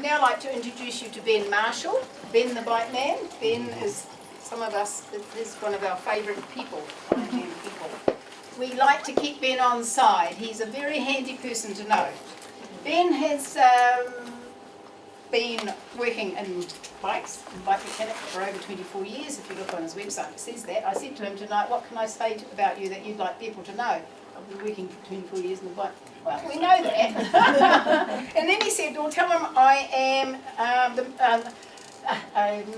I'd now like to introduce you to Ben Marhsall. Ben the Bike Man. Ben is is one of our favourite people, Ironman people. We like to keep Ben on side. He's a very handy person to know. Ben has been working in bikes, and bike mechanic for over 24 years. If you look on his website, it says that. I said to him tonight, what can I say about you that you'd like people to know? I've been working for 24 years in the bike. Well, we know that. And then he said, well, tell him I am a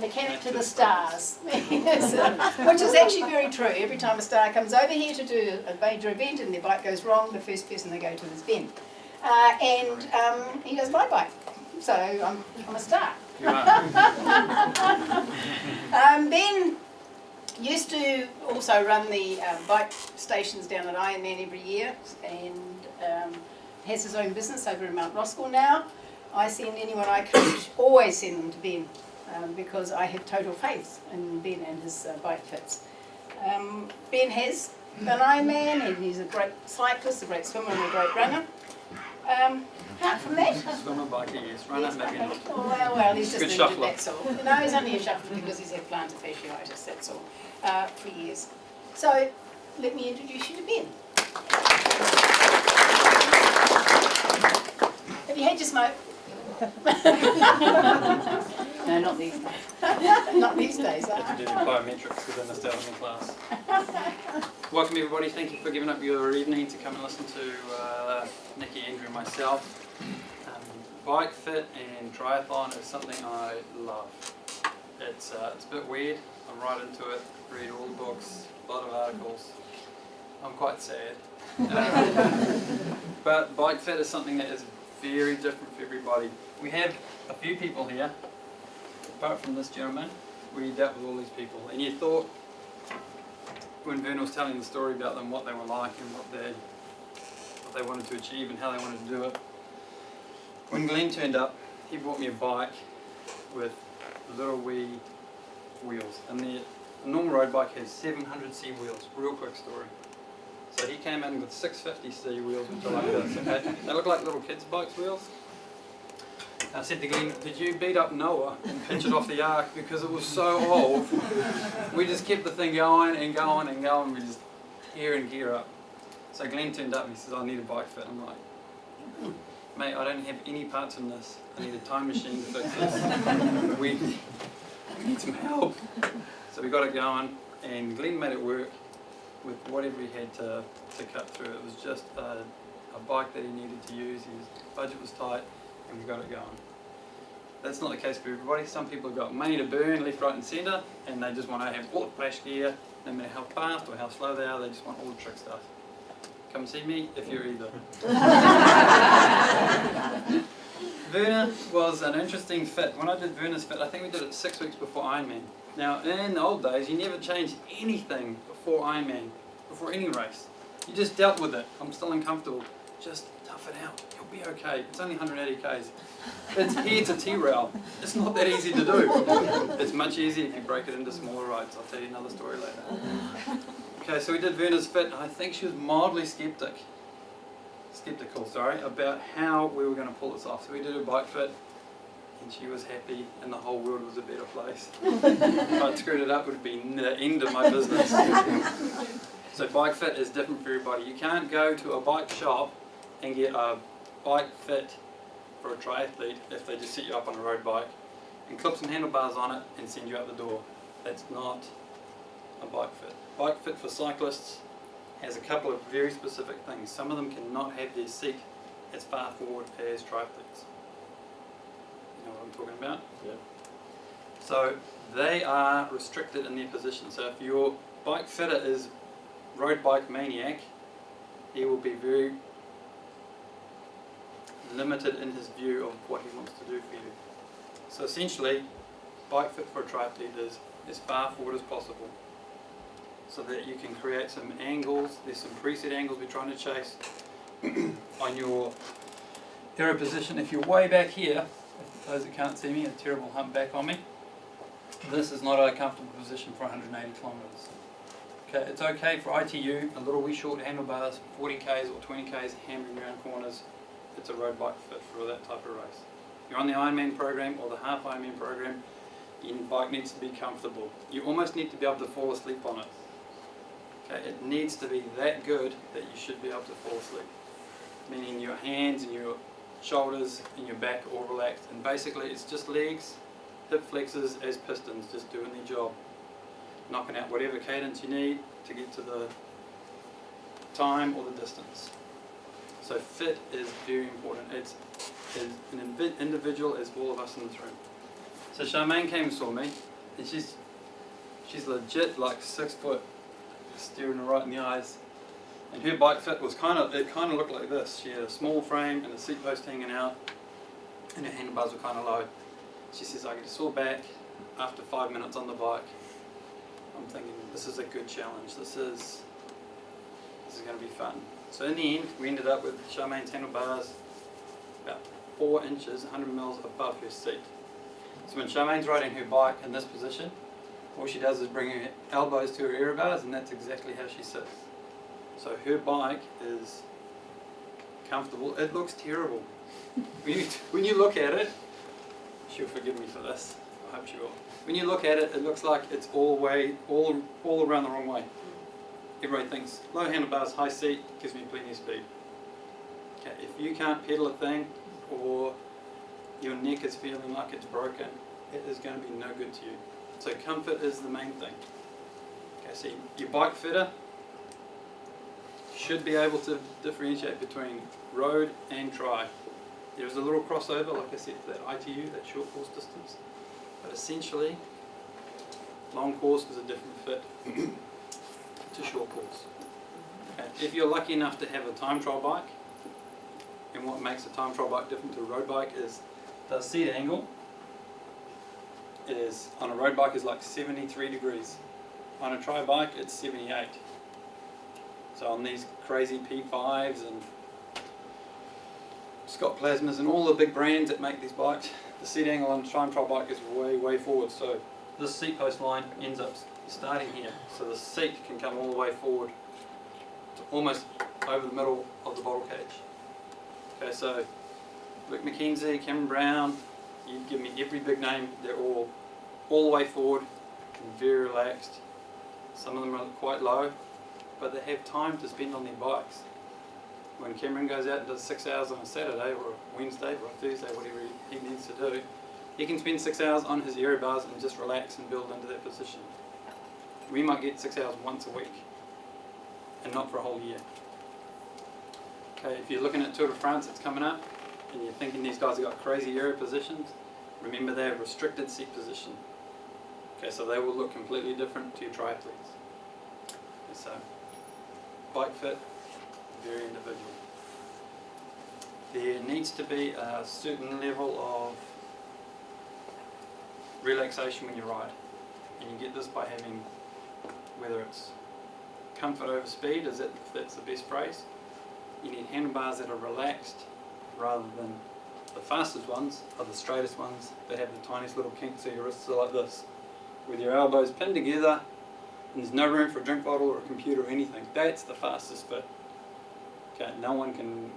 mechanic to the stars. Which is actually very true. Every time a star comes over here to do a major event and their bike goes wrong, the first person they go to is Ben. And he does my bike. So I'm a star. You are. Ben used to also run the bike stations down at Ironman every year, and has his own business over in Marhsall now. I send anyone I coach, always send them to Ben, because I have total faith in Ben and his bike fits. Ben has done Ironman, and he's a great cyclist, a great swimmer and a great runner. Apart from that, Swimmer, biker, yes. Runner, maybe not. oh, well, he's just Good injured, shuffler. that's all. No, he's only a shuffler because he's had plantar fasciitis, that's all, for years. So, let me introduce you to Ben. Have you had your smoke? No, not these days. Not these days, Had to do the biometrics within the Stelzman class. Welcome everybody, thank you for giving up your evening to come and listen to Nikki, Andrew and myself. Bike fit and triathlon is something I love. It's a bit weird, I'm right into it, read all the books, a lot of articles. I'm quite sad. But bike fit is something that is very different for everybody. We have a few people here, apart from this gentleman, we dealt with all these people. And you thought, when Vern was telling the story about them, what they were like and what they wanted to achieve and how they wanted to do it. When Glenn turned up, he brought me a bike with little wee wheels. And a normal road bike has 700C wheels. Real quick story. So he came in with 650C wheels, which are like this, okay? They look like little kids' bikes wheels. I said to Glenn, did you beat up Noah and pinch it off the ark because it was so old? We just kept the thing going and going and going. We just gear and gear up. So Glenn turned up and he says, I need a bike fit. I'm like, mate, I don't have any parts in this. I need a time machine to fix this. We need some help. So we got it going, and Glenn made it work with whatever he had to cut through. It was just a bike that he needed to use. His budget was tight, and we got it going. That's not the case for everybody. Some people have got money to burn left, right and centre, and they just want to have all the flash gear, no matter how fast or how slow they are, they just want all the trick stuff. Come see me if you're either. Werner was an interesting fit. When I did Werner's fit, I think we did it 6 weeks before Ironman. Now, in the old days, you never changed anything before Ironman, before any race. You just dealt with it. I'm still uncomfortable. Just tough it out. You'll be okay. It's only 180 k's. It's here to T-rail. It's not that easy to do. It's much easier if you break it into smaller rides. I'll tell you another story later. Okay, so we did Werner's fit, and I think she was mildly skeptical, about how we were going to pull this off. So we did a bike fit, and she was happy, and the whole world was a better place. If I'd screwed it up, it would have been the end of my business. So bike fit is different for everybody. You can't go to a bike shop and get a bike fit for a triathlete if they just set you up on a road bike and clip some handlebars on it and send you out the door. That's not a bike fit. Bike fit for cyclists has a couple of very specific things. Some of them cannot have their seat as far forward as triathletes. You know what I'm talking about? Yeah. So they are restricted in their position. So if your bike fitter is road bike maniac, he will be very limited in his view of what he wants to do for you. So essentially, bike fit for a triathlete is as far forward as possible, so that you can create some angles. There's some preset angles we're trying to chase on your hero position. If you're way back here, for those that can't see me, a terrible hump back on me, this is not a comfortable position for 180 kilometres. Okay, it's okay for ITU, a little wee short handlebars, 40 k's or 20 k's, hammering around corners. It's a road bike fit for that type of race. you're on the Ironman program or the half Ironman program, your bike needs to be comfortable. You almost need to be able to fall asleep on it. Okay, it needs to be that good that you should be able to fall asleep. Meaning your hands and your shoulders and your back are all relaxed. And basically it's just legs, hip flexors as pistons, just doing their job. Knocking out whatever cadence you need to get to the time or the distance. So fit is very important. It's as an individual as all of us in this room. So Charmaine came and saw me, and she's legit like 6 foot, staring her right in the eyes. And her bike fit was kind of looked like this. She had a small frame and a seat post hanging out, and her handlebars were kind of low. She says, I get a sore back after 5 minutes on the bike. I'm thinking, this is a good challenge. This is going to be fun. So in the end, we ended up with Charmaine's handlebars about 4 inches, 100 mils above her seat. So when Charmaine's riding her bike in this position, all she does is bring her elbows to her aero bars, and that's exactly how she sits. So her bike is comfortable. It looks terrible. When you look at it, she'll forgive me for this. I hope she will. When you look at it, it looks like it's all around the wrong way. Everybody thinks low handlebars, high seat gives me plenty of speed. Okay, if you can't pedal a thing, or your neck is feeling like it's broken, it is going to be no good to you. So comfort is the main thing. Okay, so your bike fitter should be able to differentiate between road and tri. There's a little crossover, like I said, for that ITU, that short course distance. But essentially, long course is a different fit to short course. Okay. If you're lucky enough to have a time trial bike, and what makes a time trial bike different to a road bike is the seat angle is, on a road bike, is like 73 degrees. On a tri bike, it's 78. So on these crazy P5s and Scott Plasmas and all the big brands that make these bikes, the seat angle on a time trial bike is way forward. So this seat post line ends up starting here. So the seat can come all the way forward to almost over the middle of the bottle cage. Okay, so Luke McKenzie, Cameron Brown, you give me every big name, they're all the way forward and very relaxed. Some of them are quite low, but they have time to spend on their bikes. When Cameron goes out and does 6 hours on a Saturday or a Wednesday or a Thursday, whatever he needs to do, he can spend 6 hours on his aero bars and just relax and build into that position. We might get 6 hours once a week, and not for a whole year. Okay, if you're looking at Tour de France that's coming up, and you're thinking these guys have got crazy aero positions, remember they have restricted seat position. Okay, so they will look completely different to your triathletes. Okay, so bike fit, very individual. There needs to be a certain level of relaxation when you ride, and you get this by having, whether it's comfort over speed, that's the best phrase. You need handlebars that are relaxed, rather than the fastest ones are the straightest ones that have the tiniest little kink, so your wrists are like this, with your elbows pinned together, and there's no room for a drink bottle or a computer or anything. That's the fastest fit. Okay, no one can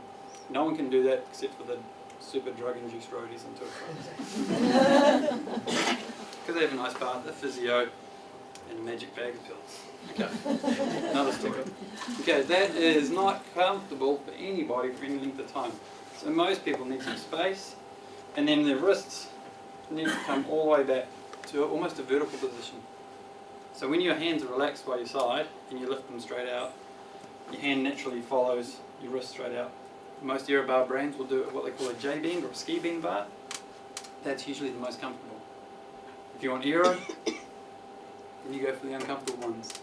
do that except for the super drug-induced roadies and Tour de France. Because they have a nice bath, a physio, and a magic bag of pills. Okay, another sticker. Okay, that is not comfortable for anybody for any length of time. So most people need some space, and then their wrists need to come all the way back to almost a vertical position. So when your hands are relaxed by your side and you lift them straight out, your hand naturally follows your wrist straight out. Most aero bar brands will do what they call a J-bend or a ski bend bar. That's usually the most comfortable. If you want aero, then you go for the uncomfortable ones.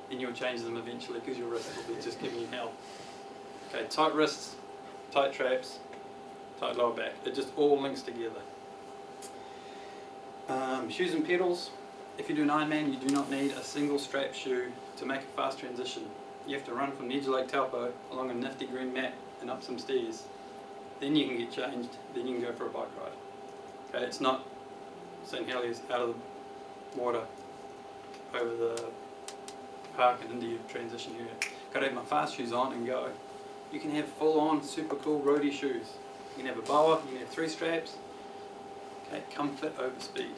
Then you'll change them eventually because your wrists will be just giving you hell. Okay, tight wrists, tight traps, tight lower back. It just all links together. Shoes and pedals. If you do an Ironman, you do not need a single strap shoe to make a fast transition. You have to run from the edge of Lake Taupo along a nifty green mat and up some stairs. Then you can get changed, then you can go for a bike ride. Okay, it's not St. Heliers out of the water over the park and into your transition area. Got to have my fast shoes on and go. You can have full on super cool roadie shoes. You can have a boa, you can have 3 straps, Okay, comfort over speed.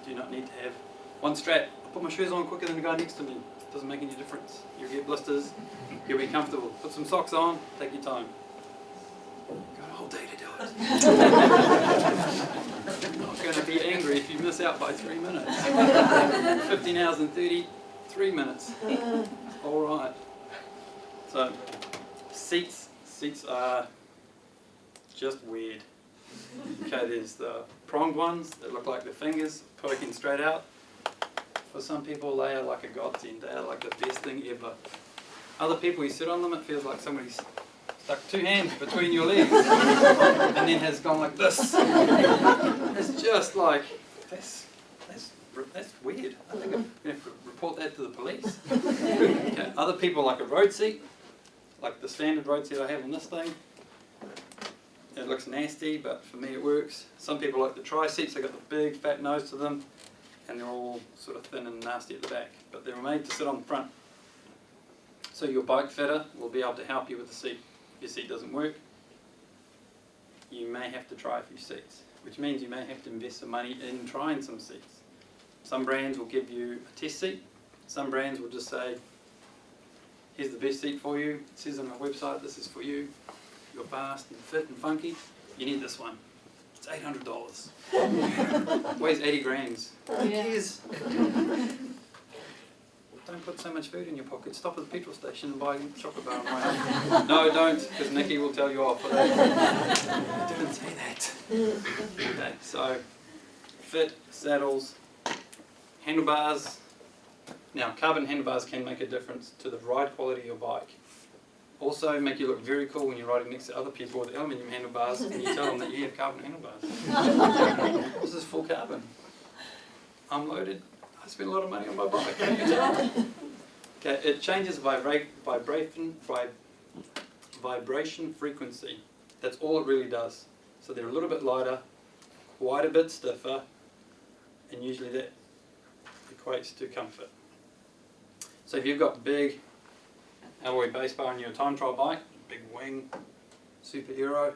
Do not need to have one strap. I'll put my shoes on quicker than the guy next to me. Doesn't make any difference. You'll get blisters, you'll be comfortable. Put some socks on, take your time. Got a whole day to do it. Not going to be angry if you miss out by 3 minutes. 15 hours and 33 minutes. All right. So, seats are just weird. Okay, there's the pronged ones that look like the fingers poking straight out. For some people, they are like a godsend. They are like the best thing ever. Other people, you sit on them, it feels like somebody's stuck 2 hands between your legs and then has gone like this. It's just like, that's weird. I think I'm going to have to report that to the police. Okay. Other people like a road seat, like the standard road seat I have on this thing. It looks nasty, but for me it works. Some people like the tri-seats, they've got the big fat nose to them, and they're all sort of thin and nasty at the back, but they're made to sit on the front. So your bike fitter will be able to help you with the seat. If your seat doesn't work, you may have to try a few seats, which means you may have to invest some money in trying some seats. Some brands will give you a test seat. Some brands will just say, here's the best seat for you. It says on our website, this is for you. You're fast and fit and funky. You need this one. It's $800. Weighs 80 grams. Who cares? Don't put so much food in your pocket. Stop at the petrol station and buy a chocolate bar on the way home. No, don't, because Nikki will tell you off for that. I didn't say that. Okay, so fit, saddles, handlebars. Now, carbon handlebars can make a difference to the ride quality of your bike. Also make you look very cool when you're riding next to other people with aluminium handlebars and you tell them that you have carbon handlebars. This is full carbon. I'm loaded. I spend a lot of money on my bike. Can you tell? Okay, it changes vibration frequency. That's all it really does. So they're a little bit lighter, quite a bit stiffer, and usually that equates to comfort. So if you've got big alloy base bar on your time trial bike, big wing, super aero,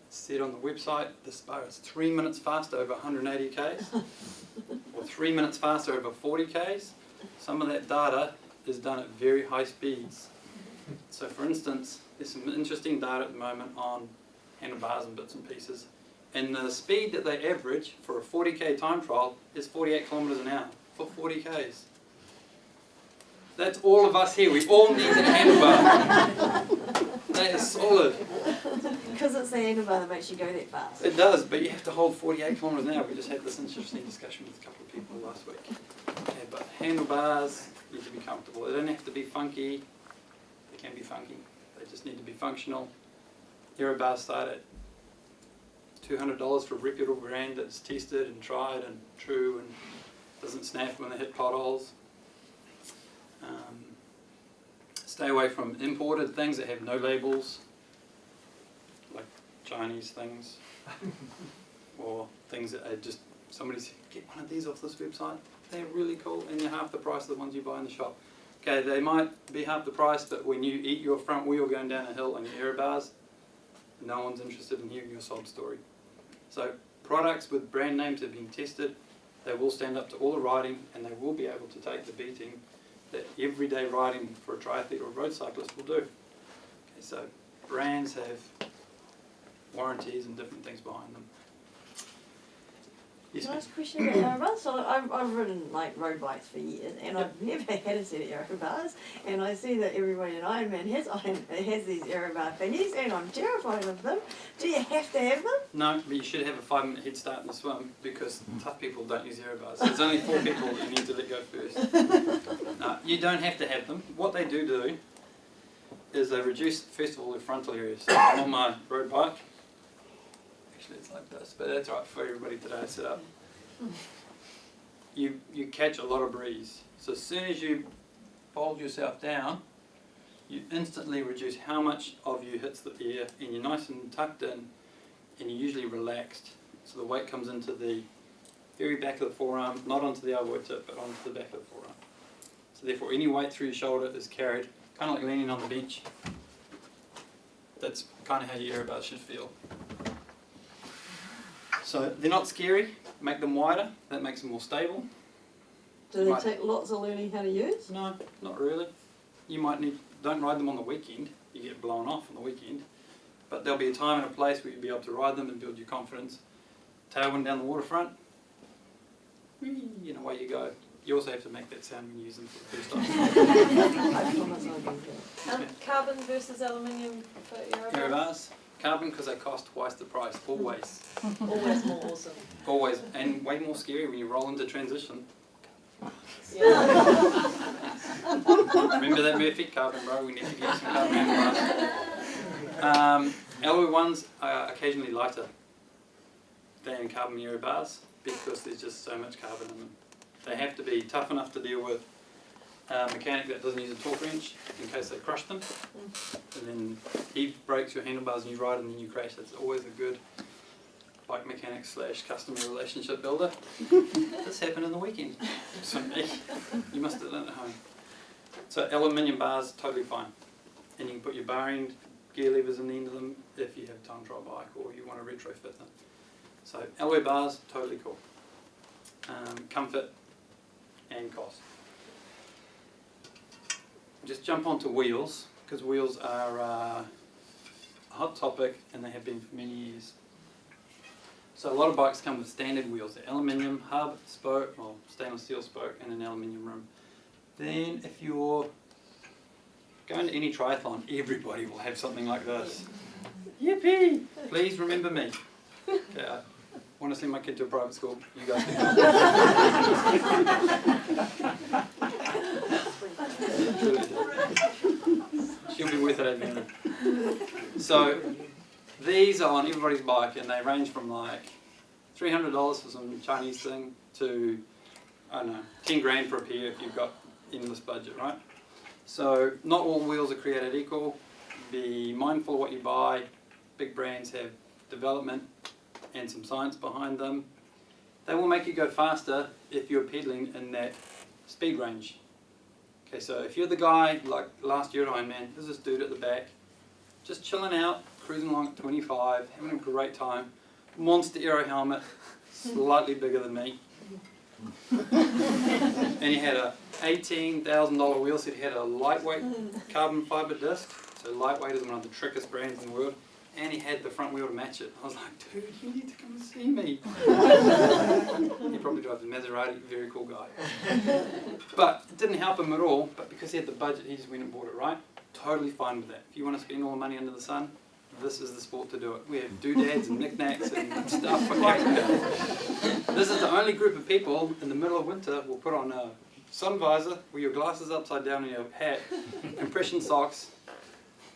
it's said on the website this bar is 3 minutes faster over 180 k's or 3 minutes faster over 40 k's. Some of that data is done at very high speeds. So for instance, there's some interesting data at the moment on handlebars and bits and pieces, and the speed that they average for a 40k time trial is 48 kilometers an hour for 40 k's. That's all of us here. We all need a handlebar. That is solid. Because it's the handlebar that makes you go that fast. It does, but you have to hold 48 kilometers an hour. We just had this interesting discussion with a couple of people last week. Okay, but handlebars need to be comfortable. They don't have to be funky. They can be funky. They just need to be functional. Aero bars start at $200 for a reputable brand that's tested and tried and true and doesn't snap when they hit potholes. Stay away from imported things that have no labels, like Chinese things, or things that are just, somebody said, get one of these off this website. They're really cool and they're half the price of the ones you buy in the shop. Okay, they might be half the price, but when you eat your front wheel going down a hill on your aero bars, no one's interested in hearing your sob story. So products with brand names have been tested. They will stand up to all the riding and they will be able to take the beating that everyday riding for a triathlete or a road cyclist will do. Okay, so brands have warranties and different things behind them. Yes, Can I ma'am. ask a question about aero bars? So I've ridden like road bikes for years, and I've never had a set of aero bars. And I see that everybody in Ironman has these aero bar thingies, and I'm terrified of them. Do you have to have them? No, but you should have a 5-minute head start in the swim because tough people don't use aero bars. There's only 4 people you need to let go first. No, you don't have to have them. What they do is they reduce, first of all, the frontal area. So I'm on my road bike. Actually, it's like this, but that's right for everybody today. I sit up. You catch a lot of breeze. So as soon as you fold yourself down, you instantly reduce how much of you hits the air, and you're nice and tucked in, and you're usually relaxed. So the weight comes into the very back of the forearm, not onto the elbow tip, but onto the back of the forearm. So therefore, any weight through your shoulder is carried, kind of like leaning on the bench. That's kind of how your aero bar should feel. So So they're not scary, make them wider, that makes them more stable. Do they take lots of learning how to use? No, not really. You might need, don't ride them on the weekend, you get blown off on the weekend. But there'll be a time and a place where you'll be able to ride them and build your confidence. Tailwind down the waterfront, and away you go. You also have to make that sound when you use them for the first time. I promise I'll do that. Carbon versus aluminium for aero bars? Aero bars, carbon because they cost twice the price, always. Always more awesome. Always, and way more scary when you roll into transition. Yeah. Remember that Murphy carbon, bro, we need to get some carbon bars. Alloy ones are occasionally lighter than carbon aero bars because there's just so much carbon in them. They have to be tough enough to deal with a mechanic that doesn't use a torque wrench in case they crush them. And then he breaks your handlebars and you ride and then you crash. That's always a good bike mechanic / customer relationship builder. This happened in the weekend. So you must have done it at home. So aluminium bars, totally fine. And you can put your bar end gear levers in the end of them if you have a time trial bike or you want to retrofit them. So alloy bars, totally cool. Comfort and cost. Just jump onto wheels, because wheels are a hot topic and they have been for many years. So a lot of bikes come with standard wheels. They're aluminium, hub, spoke, well stainless steel spoke and an aluminium rim. Then if you're going to any triathlon, everybody will have something like this. Yippee! Please remember me. Okay, I want to send my kid to a private school. You guys can She'll be worth it at the end. So these are on everybody's bike and they range from like $300 for some Chinese thing to, I don't know, 10 grand for a pair if you've got endless budget, right? So not all wheels are created equal. Be mindful of what you buy. Big brands have development and some science behind them. They will make you go faster if you're pedaling in that speed range. Okay, so if you're the guy, like last year at Ironman, there's this dude at the back, just chilling out, cruising along at 25, having a great time, monster aero helmet, slightly bigger than me. And he had a $18,000 wheel set. He had a lightweight carbon fiber disc, so lightweight is one of the trickiest brands in the world. And he had the front wheel to match it. I was like, dude, you need to come and see me. He probably drives a Maserati, very cool guy. But it didn't help him at all, but because he had the budget, he just went and bought it, right? Totally fine with that. If you want to spend all the money under the sun, this is the sport to do it. We have doodads and knickknacks and stuff for everything. This is the only group of people in the middle of winter will put on a sun visor with your glasses upside down and your hat, compression socks,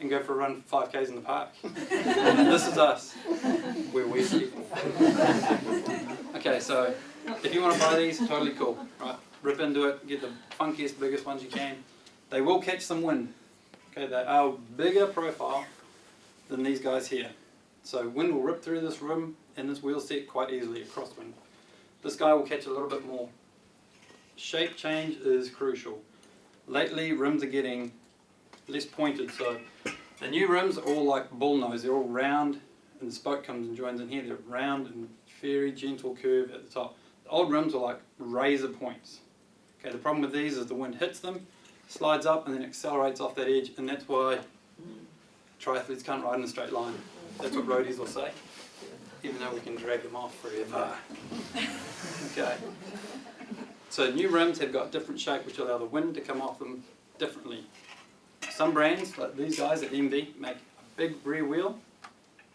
and go for a run for 5Ks in the park. And this is us. We're weird people. Okay, so if you want to buy these, totally cool. Right, rip into it, get the funkiest, biggest ones you can. They will catch some wind. Okay, they are bigger profile than these guys here. So wind will rip through this rim and this wheel set quite easily, a crosswind. This guy will catch a little bit more. Shape change is crucial. Lately, rims are getting less pointed, so the new rims are all like bullnose, they're all round and the spoke comes and joins in here, they're round and very gentle curve at the top. The old rims are like razor points. Okay, the problem with these is the wind hits them, slides up and then accelerates off that edge, and that's why triathletes can't ride in a straight line. That's what roadies will say, even though we can drag them off forever. Okay. So new rims have got different shape which allow the wind to come off them differently. Some brands, like these guys at MV, make a big rear wheel.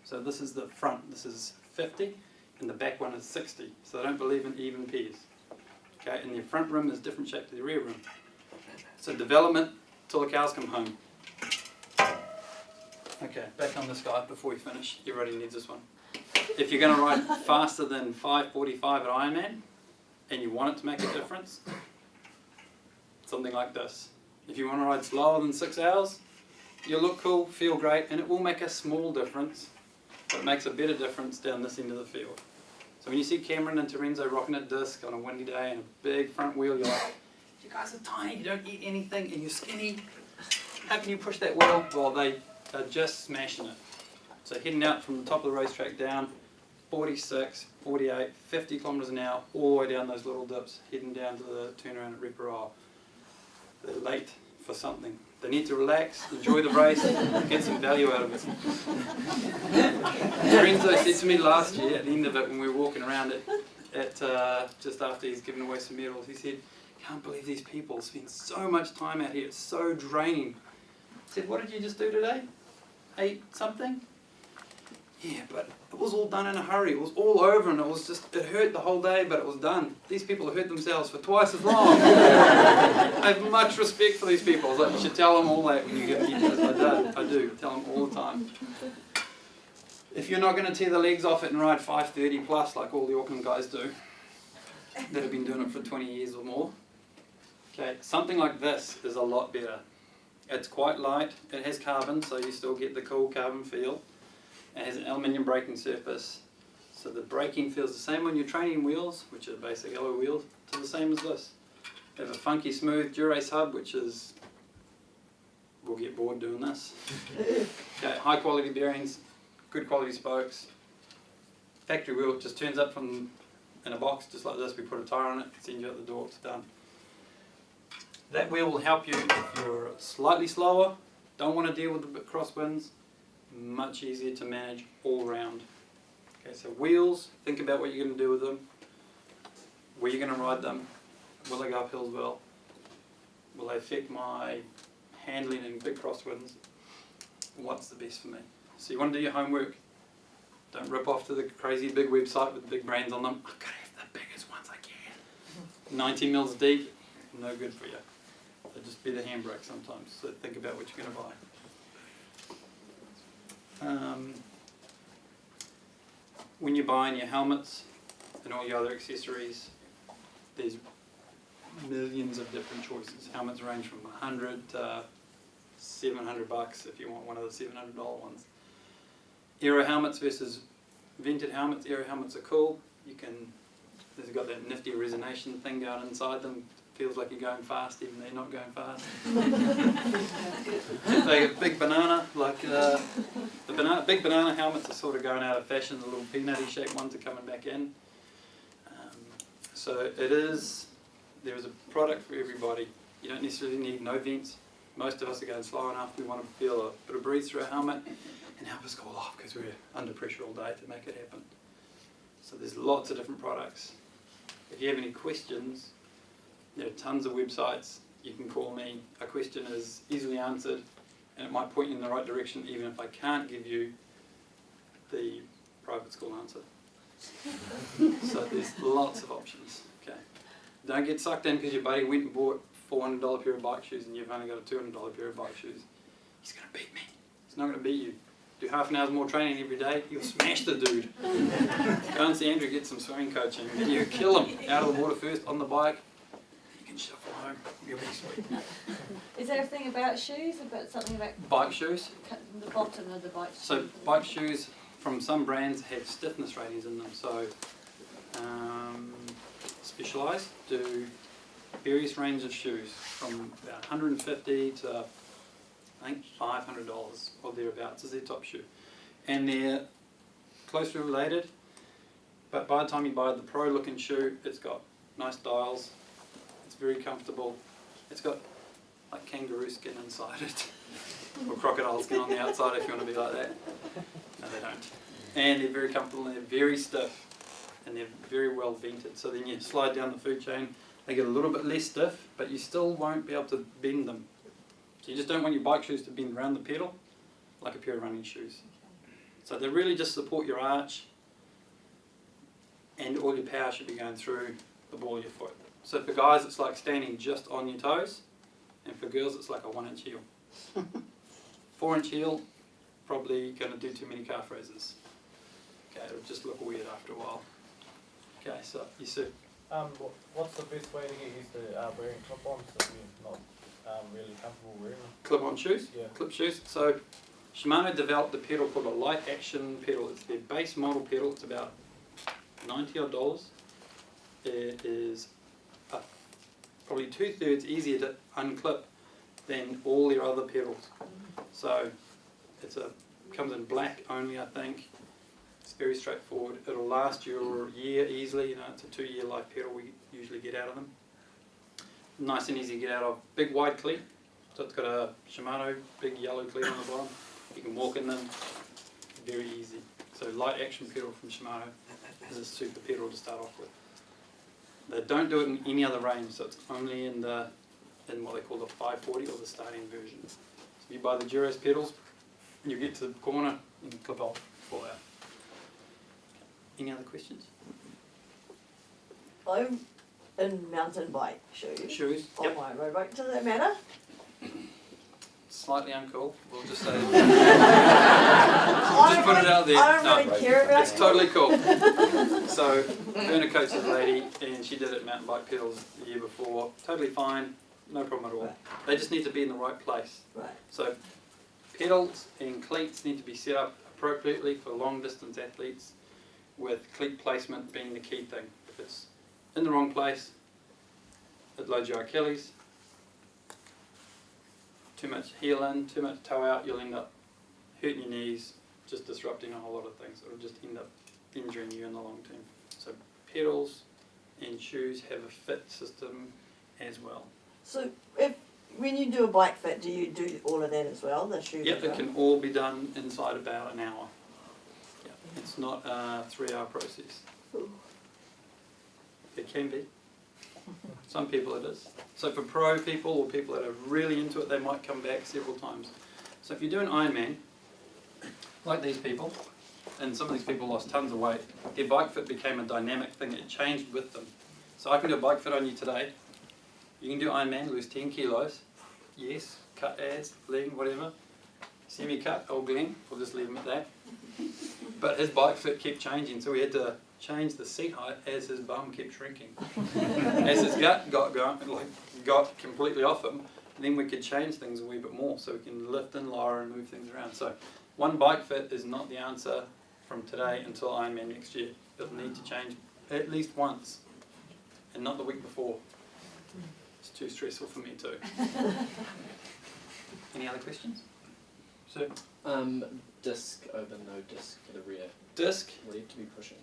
So this is the front, this is 50, and the back one is 60. So they don't believe in even pairs. Okay, and their front rim is different shape to the rear rim. So development till the cows come home. Okay, back on this guy before we finish. Everybody needs this one. If you're going to ride faster than 5:45 at Ironman, and you want it to make a difference, something like this. If you want to ride slower than 6 hours, you'll look cool, feel great, and it will make a small difference, but it makes a better difference down this end of the field. So when you see Cameron and Terenzo rocking a disc on a windy day and a big front wheel, you're like, you guys are tiny, you don't eat anything, and you're skinny. How can you push that wheel? Well, they are just smashing it. So heading out from the top of the racetrack down, 46, 48, 50 kilometres an hour, all the way down those little dips, heading down to the turnaround at Reparal. They're late for something. They need to relax, enjoy the race, get some value out of it. Lorenzo said to me last year at the end of it when we were walking around at just after he's given away some medals, he said, "Can't believe these people spend so much time out here, it's so draining." I said, "What did you just do today? Ate something?" "Yeah, but it was all done in a hurry. It was all over and it hurt the whole day, but it was done. These people hurt themselves for twice as long." I have much respect for these people. I was like, you should tell them all that when you get this. I do. Tell them all the time. If you're not going to tear the legs off it and ride 5:30 plus like all the Auckland guys do, that have been doing it for 20 years or more, okay, something like this is a lot better. It's quite light. It has carbon, so you still get the cool carbon feel. It has an aluminium braking surface, so the braking feels the same on your training wheels, which are basic alloy wheels, to the same as this. They have a funky smooth Durace hub, which is, we'll get bored doing this. Okay, high quality bearings, good quality spokes. Factory wheel just turns up from in a box just like this. We put a tyre on it, send you out the door, it's done. That wheel will help you if you're slightly slower, don't want to deal with the crosswinds. Much easier to manage all round. Okay, so wheels, think about what you're going to do with them, where you're going to ride them, will they go up hills well, will they affect my handling in big crosswinds, what's the best for me. So you want to do your homework, don't rip off to the crazy big website with big brands on them. I've got to have the biggest ones I can. 90 mils deep, no good for you. They're just better handbrake sometimes, so think about what you're going to buy. When you're buying your helmets and all your other accessories, there's millions of different choices. Helmets range from $100 to $700 if you want one of the $700 ones. Aero helmets versus vented helmets. Aero helmets are cool. They've got that nifty resonation thing going inside them. Feels like you're going fast even though you're not going fast. If they get big banana, like big banana helmets are sort of going out of fashion. The little peanutty shaped ones are coming back in. So there is a product for everybody. You don't necessarily need no vents. Most of us are going slow enough. We want to feel a bit of breeze through our helmet and help us cool off because we're under pressure all day to make it happen. So there's lots of different products. If you have any questions, there are tons of websites. You can call me. A question is easily answered and it might point you in the right direction even if I can't give you the private school answer. So there's lots of options. Okay. Don't get sucked in because your buddy went and bought a $400 pair of bike shoes and you've only got a $200 pair of bike shoes. He's going to beat me. He's not going to beat you. Do half an hour's more training every day, you'll smash the dude. Go and see Andrew, get some swimming coaching and you kill him out of the water first on the bike. You can shuffle home. You'll be sweet. Is there a thing about shoes, about something about Bike shoes. the bottom of the bike shoe? So bike shoes from some brands have stiffness ratings in them. So Specialized do various range of shoes from about $150 to I think $500 or thereabouts is their top shoe. And they're closely related, but by the time you buy the pro looking shoe, it's got nice dials, it's very comfortable, it's got like kangaroo skin inside it, or crocodile skin on the outside if you want to be like that. No, they don't. And they're very comfortable and they're very stiff and they're very well vented. So then you slide down the food chain, they get a little bit less stiff, but you still won't be able to bend them. So you just don't want your bike shoes to bend around the pedal like a pair of running shoes. So they really just support your arch and all your power should be going through the ball of your foot. So for guys it's like standing just on your toes and for girls it's like a 1-inch heel. 4-inch heel, probably going to do too many calf raises. Okay, it'll just look weird after a while. Okay, so you see. What's the best way to get used to wearing clip-ons if you're not really comfortable wearing them? Clip-on shoes? Yeah. Clip shoes. So Shimano developed a pedal called a light action pedal. It's their base model pedal. It's about $90 odd. It is probably 2/3 easier to unclip than all their other pedals. So it's comes in black only, I think. It's very straightforward. It'll last you a year easily. You know, it's a 2-year life pedal we usually get out of them. Nice and easy to get out of. Big wide cleat. So it's got a Shimano big yellow cleat on the bottom. You can walk in them. Very easy. So light action pedal from Shimano is a super pedal to start off with. They don't do it in any other range, so it's only in what they call the 540 or the starting version. So if you buy the Duros pedals, you get to the corner and clip off, fall out. Any other questions? I'm in mountain bike shoes. Shoes? On Yep. my road bike. Does that matter? Slightly uncool, we'll just say. We'll just put it out there. I don't No, really care about it's totally cool. So, Verna coaches a lady, and she did it mountain bike pedals the year before. Totally fine, no problem at all. Right. They just need to be in the right place. Right. So, pedals and cleats need to be set up appropriately for long distance athletes, with cleat placement being the key thing. If it's in the wrong place, it loads your Achilles. Too much heel in, too much toe out, you'll end up hurting your knees, just disrupting a whole lot of things. It'll just end up injuring you in the long term. So pedals and shoes have a fit system as well. So when you do a bike fit, do you do all of that as well, the shoes? Yep, as it well? can all be done inside about an hour. Yep. It's not a 3-hour process. It can be. Some people it is. So for pro people or people that are really into it, they might come back several times. So if you do an Ironman, like these people, and some of these people lost tons of weight, their bike fit became a dynamic thing. It changed with them. So I can do a bike fit on you today. You can do Ironman, lose 10 kilos. Yes, cut ass, lean, whatever. Semi-cut, old Glenn, we'll just leave him at that. But his bike fit kept changing, so we had to change the seat height as his bum kept shrinking. As his gut got completely off him, then we could change things a wee bit more, so we can lift and lower and move things around. So one bike fit is not the answer from today until Ironman next year. It'll need to change at least once, and not the week before. It's too stressful for me too. Any other questions? Sir? Disc over no disc for the rear. Disc? Lead to be pushing.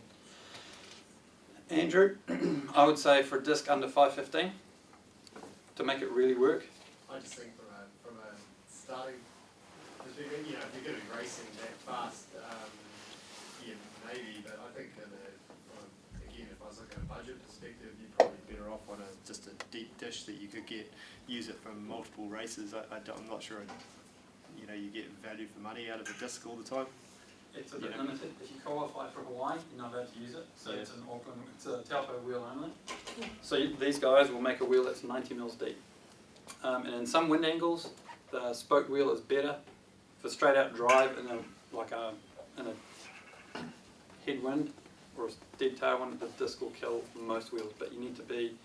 Andrew, I would say for a disc under 515 to make it really work. I just think from a starting perspective, you know, if you're going to be racing that fast, yeah, maybe. But I think again, if I was looking at a budget perspective, you're probably better off on just a deep dish that you could use it from multiple races. I'm not sure. You know, you get value for money out of a disc all the time. It's a bit limited. If you qualify for Hawaii, you're not allowed to use it. So it's an Auckland, it's a Taupo wheel only. So these guys will make a wheel that's 90 mils deep. And in some wind angles, the spoke wheel is better for straight out drive in a headwind or a dead tailwind. The disc will kill most wheels, but you need to be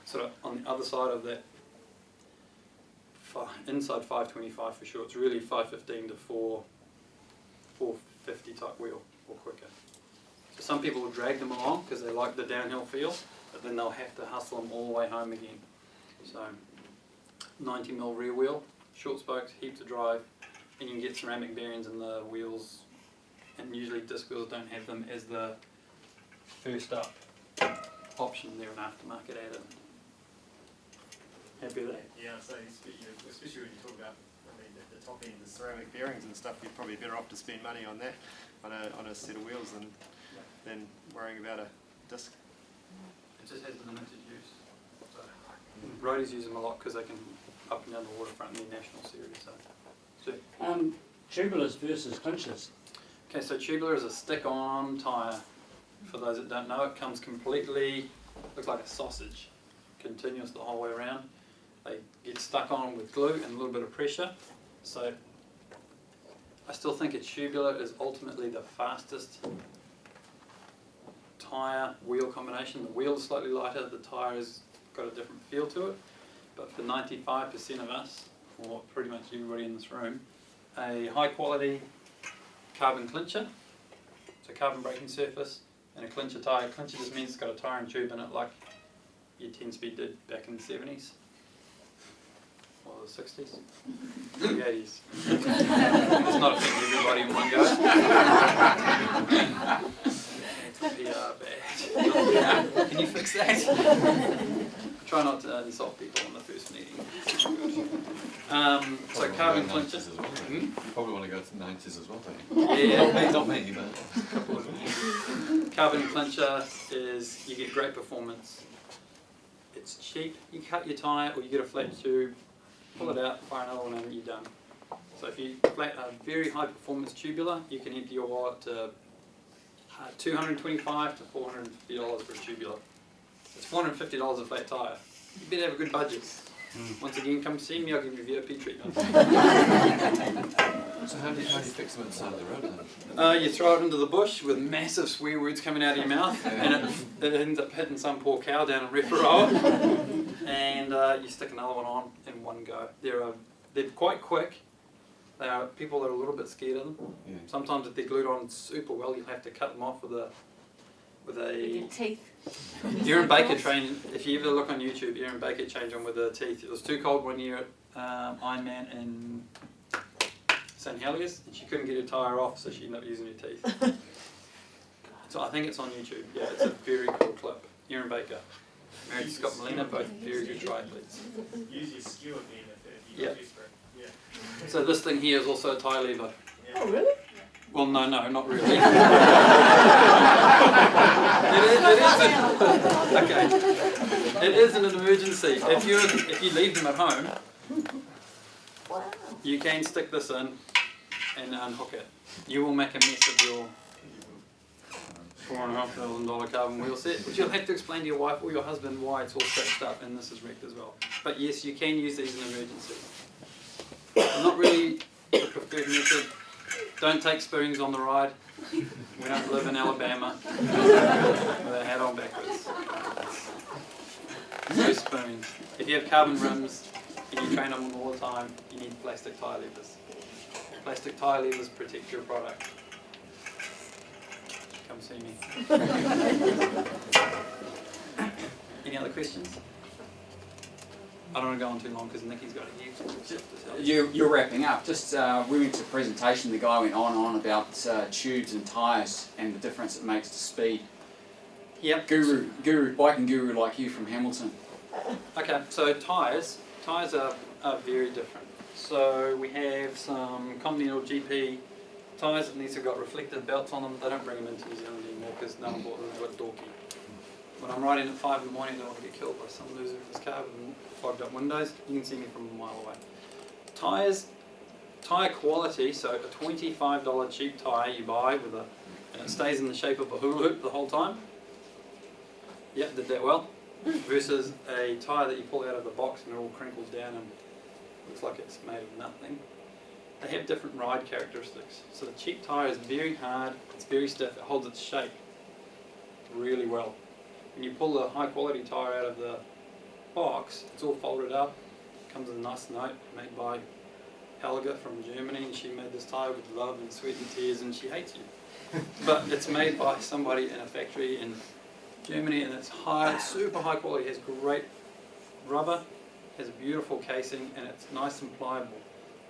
sort of on the other side of that. Inside 525 for sure. It's really 515 to 450 type wheel or quicker. So some people will drag them along because they like the downhill feel, but then they'll have to hustle them all the way home again. So 90 mil rear wheel, short spokes, heaps of drive, and you can get ceramic bearings in the wheels, and usually disc wheels don't have them as the first up option. They're an aftermarket add-in. Happy with that? Yeah, so especially when you talk about, the top end, the ceramic bearings and stuff, you're probably better off to spend money on that, on a set of wheels than worrying about a disc. It just has limited use. So, roadies use them a lot because they can up and down the waterfront in the national series. So, Tubulars versus clinchers. okay, so tubular is a stick-on tyre. For those that don't know, it comes completely, looks like a sausage, continuous the whole way around. They get stuck on with glue and a little bit of pressure. So I still think a tubular is ultimately the fastest tyre wheel combination. The wheel is slightly lighter, the tyre has got a different feel to it. But for 95% of us, or pretty much everybody in this room, a high quality carbon clincher, so carbon braking surface, and a clincher tyre. Clincher just means it's got a tyre and tube in it like your 10-speed did back in the 70s. or the 60s, the 80s. It's not affecting everybody in one go. PR bad. Can you fix that? Try not to insult people in the first meeting. So carbon clinches. You probably want to go to the 90s as well, don't you? Yeah. Not me, but... Carbon clincher is you get great performance. It's cheap. You cut your tyre or you get a flat tube, pull it out, fire another one in, you're done. So if you flat a very high performance tubular, you can empty your wallet to $225 to $450 for a tubular. It's $450 a flat tyre. You better have a good budget. Once again, come see me, I'll give you VIP treatment. So how do you fix them at the side of the road then? You throw it into the bush with massive swear words coming out of your mouth, and it ends up hitting some poor cow down in Referoa, and you stick another one on in one go. They're quite quick. They are people that are a little bit scared of them. Yeah. Sometimes if they're glued on super well, you'll have to cut them off with a With your teeth. Aaron Baker trained, if you ever look on YouTube, Aaron Baker changed them with her teeth. It was too cold one year at Ironman in St Heliers, and she couldn't get her tyre off, so she ended up using her teeth. So I think it's on YouTube. Yeah, it's a very cool clip. Aaron Baker, married to Scott Molina, both very good triathletes. Use your skewer then if you Yeah. got desperate. Yeah. So this thing here is also a tyre lever. Oh, really? Well, no, not really. it isn't. Okay. It isn't an emergency. If you leave them at home, Wow. you can stick this in and unhook it. You will make a mess of your $4,500 carbon wheel set, but you'll have to explain to your wife or your husband why it's all scratched up and this is wrecked as well. But yes, you can use these in emergency. Not really the preferred method. Don't take spoons on the ride. We don't live in Alabama with a hat on backwards. No spoons. If you have carbon rims and you train on them all the time, you need plastic tyre levers. Plastic tyre levers protect your product. Come see me. Any other questions? I don't want to go on too long because Nikki's got a huge shift to tell you. You're wrapping up. Just we went to a presentation. The guy went on and on about tubes and tyres and the difference it makes to speed. Yep. Guru, biking guru like you from Hamilton. Okay, so tyres are very different. So we have some Continental GP tyres, and these have got reflective belts on them. They don't bring them into New Zealand anymore because no one bought them. They got dorky. When I'm riding at 5 in the morning, I don't want to get killed by some loser in his car with fogged up windows. You can see me from a mile away. Tyre quality, so a $25 cheap tyre you buy and it stays in the shape of a hula hoop the whole time. Yep, did that well. Versus a tyre that you pull out of the box and it all crinkles down and looks like it's made of nothing. They have different ride characteristics. So the cheap tyre is very hard, it's very stiff, it holds its shape really well. When you pull the high quality tyre out of the box, it's all folded up, comes with a nice note made by Helga from Germany, and she made this tyre with love and sweat and tears, and she hates you. But it's made by somebody in a factory in Germany, and it's super high quality, it has great rubber, has a beautiful casing, and it's nice and pliable.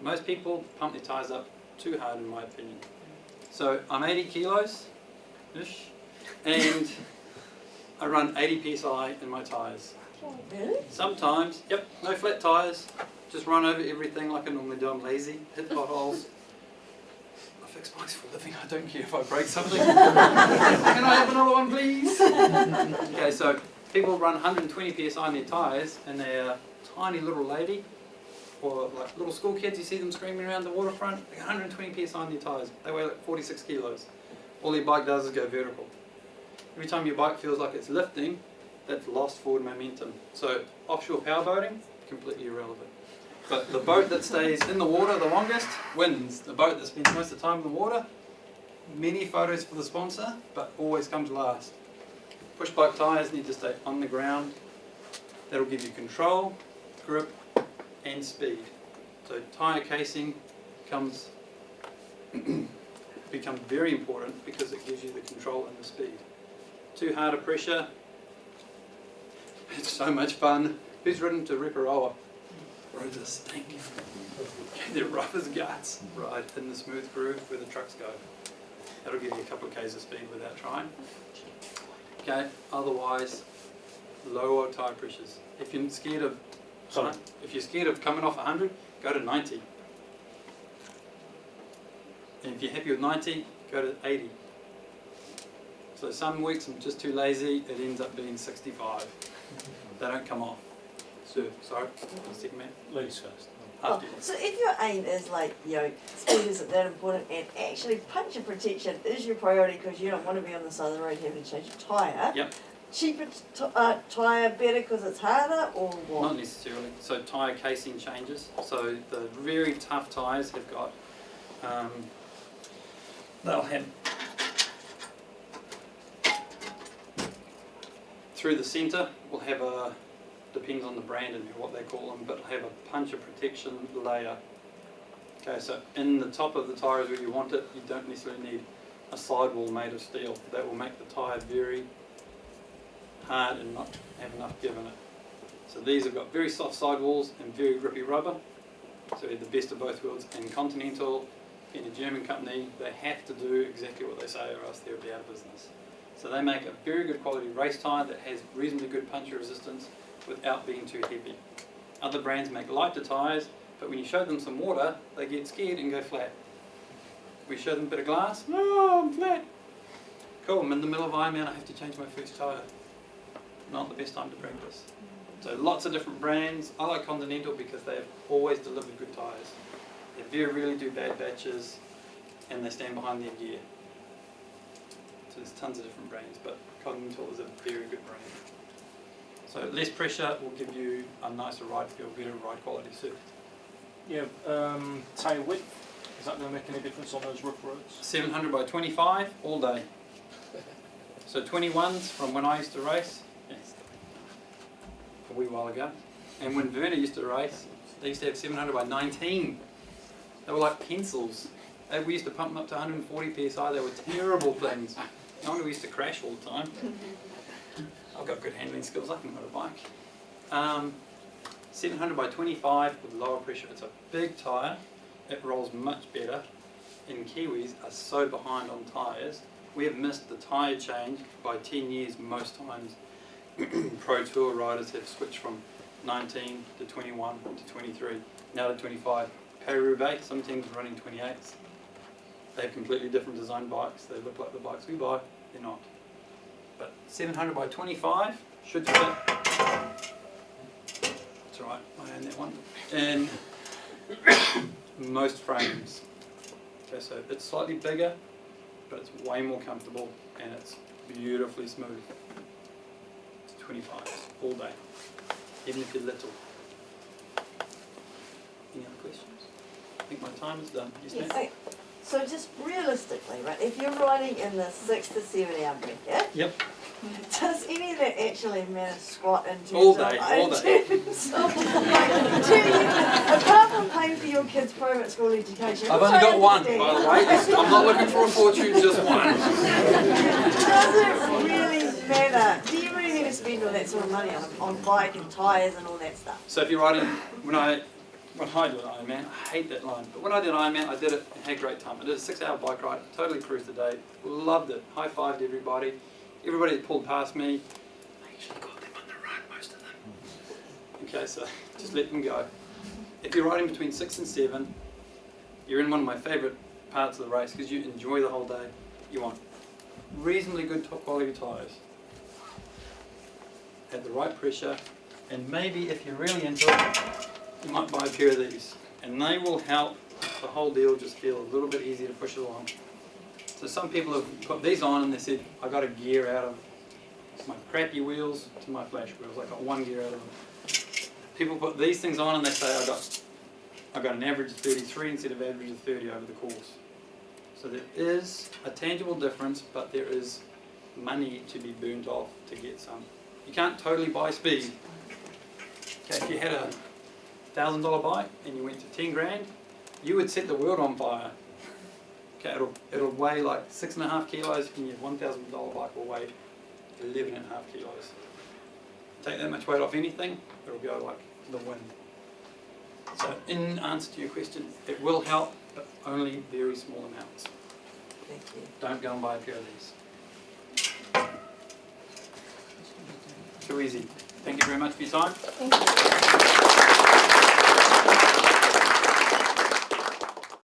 Most people pump their tyres up too hard in my opinion. So I'm 80 kilos-ish, and I run 80 psi in my tyres. Really? Sometimes, yep, no flat tyres, just run over everything like I normally do. I'm lazy, hit potholes. I fix bikes for a living, I don't care if I break something. Can I have another one please? Okay, so people run 120 psi in their tyres and they're a tiny little lady, or like little school kids, you see them screaming around the waterfront, they got 120 psi in their tyres. They weigh like 46 kilos. All their bike does is go vertical. Every time your bike feels like it's lifting, that's lost forward momentum. So offshore powerboating, completely irrelevant. But the boat that stays in the water the longest wins. The boat that spends most of the time in the water, many photos for the sponsor, but always comes last. Push bike tyres need to stay on the ground. That'll give you control, grip, and speed. So tyre casing becomes very important because it gives you the control and the speed. Too hard a pressure, it's so much fun. Who's ridden to Reparoa? Roads are stinking. They're rough as guts, right, in the smooth groove where the trucks go. That'll give you a couple of k's of speed without trying. Okay, otherwise, lower tyre pressures. If you're scared of coming off 100, go to 90. And if you're happy with 90, go to 80. So some weeks I'm just too lazy, it ends up being 65. They don't come off. So, sorry, second man. Ladies first. Oh, so if your aim is like, you know, speed isn't that important and actually puncture protection is your priority because you don't want to be on the side of the road having to change your tyre. Yep. Cheaper tyre better because it's harder or what? Not necessarily. So tyre casing changes. So the very tough tyres have got, they'll have, through the centre will have a, depends on the brand and what they call them, but have a puncture protection layer. Okay, so in the top of the tyres where you want it, you don't necessarily need a sidewall made of steel. That will make the tyre very hard and not have enough give in it. So these have got very soft sidewalls and very grippy rubber. So the best of both worlds. And Continental, being a German company, they have to do exactly what they say or else they'll be out of business. So they make a very good quality race tyre that has reasonably good puncture resistance without being too heavy. Other brands make lighter tyres, but when you show them some water, they get scared and go flat. We show them a bit of glass, oh, I'm flat. Cool, I'm in the middle of Ironman, I have to change my first tyre. Not the best time to practice. So lots of different brands. I like Continental because they've always delivered good tyres. They very rarely do bad batches, and they stand behind their gear. So there's tons of different brands, but Continental is a very good brand. So less pressure will give you a nicer ride feel, better ride quality too. Yeah, tyre width, is that going to make any difference on those rough roads? 700 by 25 all day. So 21s from when I used to race, yes, a wee while ago. And when Werner used to race, they used to have 700 by 19. They were like pencils. We used to pump them up to 140 psi. They were terrible things. No wonder we used to crash all the time. I've got good handling skills, I can ride a bike. 700 by 25 with lower pressure. It's a big tyre, it rolls much better. And Kiwis are so behind on tyres. We have missed the tyre change by 10 years most times. Pro Tour riders have switched from 19 to 21 to 23, now to 25. Paris-Roubaix, some teams are running 28s. They have completely different design bikes. They look like the bikes we buy, they're not. But 700 by 25 should fit. That's right, I own that one. And most frames. Okay, so it's slightly bigger, but it's way more comfortable and it's beautifully smooth. It's 25 all day, even if you're little. Any other questions? I think my time is done. Yes, ma'am? Okay. So just realistically, right, if you're riding in the 6 to 7 hour bracket, Yep. does any of that actually matter squat in terms All day, of, all day. like, do you, apart from paying for your kids' private school education, I've which only I got one, by understand, the way. I'm not looking for a fortune, just one. does it really matter? Do you really need to spend all that sort of money on bike and tyres and all that stuff? So if you're riding, when I did Ironman, I hate that line, but when I did Ironman, I did it and had a great time. I did a 6-hour bike ride, totally cruised the day, loved it, high-fived everybody. Everybody that pulled past me, I actually got them on the run, most of them. Okay, so just let them go. If you're riding between 6 and 7, you're in one of my favourite parts of the race because you enjoy the whole day. You want reasonably good top quality tyres at the right pressure, and maybe if you're really into it, you might buy a pair of these, and they will help the whole deal just feel a little bit easier to push along. So some people have put these on and they said, I got a gear out of my crappy wheels to my flash wheels. I got one gear out of them. People put these things on and they say, I got an average of 33 instead of average of 30 over the course. So there is a tangible difference, but there is money to be burnt off to get some. You can't totally buy speed. Okay, if you had a $1,000 bike and you went to 10 grand, you would set the world on fire. Okay, it'll weigh like 6.5 kilos, and your $1,000 bike will weigh 11.5 kilos. Take that much weight off anything, it'll go like the wind. So in answer to your question, it will help, but only very small amounts. Thank you. Don't go and buy a pair of these. Too easy. Thank you very much for your time. Thank you.